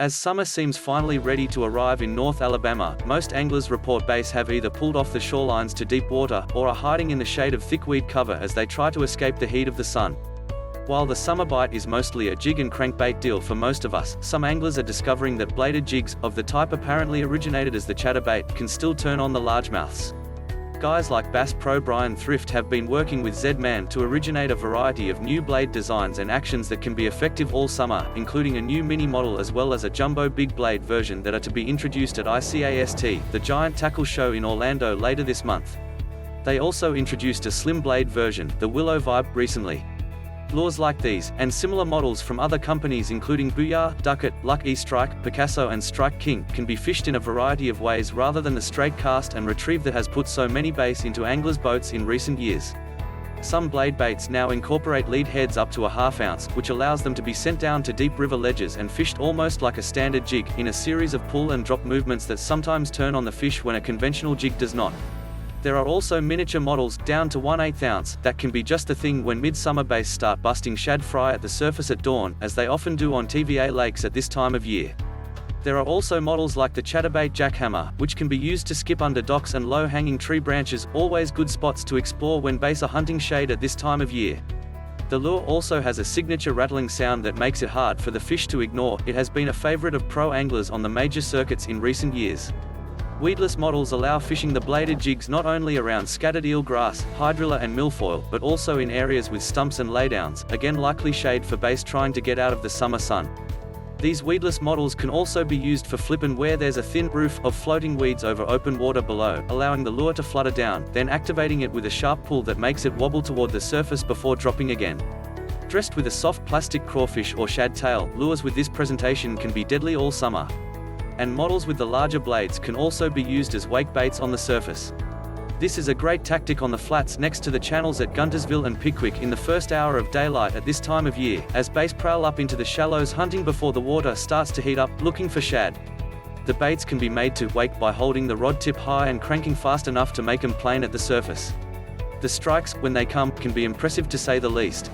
As summer seems finally ready to arrive in North Alabama, most anglers report bass have either pulled off the shorelines to deep water, or are hiding in the shade of thick weed cover as they try to escape the heat of the sun. While the summer bite is mostly a jig and crankbait deal for most of us, some anglers are discovering that bladed jigs, of the type apparently originated as the chatterbait, can still turn on the largemouths. Guys like Bass Pro Brian Thrift have been working with Z-Man to originate a variety of new blade designs and actions that can be effective all summer, including a new mini model as well as a jumbo big blade version that are to be introduced at ICAST, the giant tackle show in Orlando later this month. They also introduced a slim blade version, the Willow-Vibe, recently. Lures like these, and similar models from other companies including Booyah, Duckett, Lucky Strike, Picasso and Strike King, can be fished in a variety of ways rather than the straight cast and retrieve that has put so many bass into anglers' boats in recent years. Some blade baits now incorporate lead heads up to a ½ ounce, which allows them to be sent down to deep river ledges and fished almost like a standard jig, in a series of pull and drop movements that sometimes turn on the fish when a conventional jig does not. There are also miniature models, down to 1/8 ounce, that can be just the thing when midsummer bass start busting shad fry at the surface at dawn, as they often do on TVA lakes at this time of year. There are also models like the Chatterbait Jackhammer, which can be used to skip under docks and low-hanging tree branches, always good spots to explore when bass are hunting shade at this time of year. The lure also has a signature rattling sound that makes it hard for the fish to ignore. It has been a favorite of pro anglers on the major circuits in recent years. Weedless models allow fishing the bladed jigs not only around scattered eelgrass, hydrilla and milfoil, but also in areas with stumps and laydowns, again likely shade for bass trying to get out of the summer sun. These weedless models can also be used for flippin, where there's a thin roof of floating weeds over open water below, allowing the lure to flutter down, then activating it with a sharp pull that makes it wobble toward the surface before dropping again. Dressed with a soft plastic crawfish or shad tail, lures with this presentation can be deadly all summer. And models with the larger blades can also be used as wake baits on the surface. This is a great tactic on the flats next to the channels at Guntersville and Pickwick in the first hour of daylight at this time of year, as bass prowl up into the shallows hunting before the water starts to heat up, looking for shad. The baits can be made to wake by holding the rod tip high and cranking fast enough to make them plain at the surface. The strikes, when they come, can be impressive to say the least.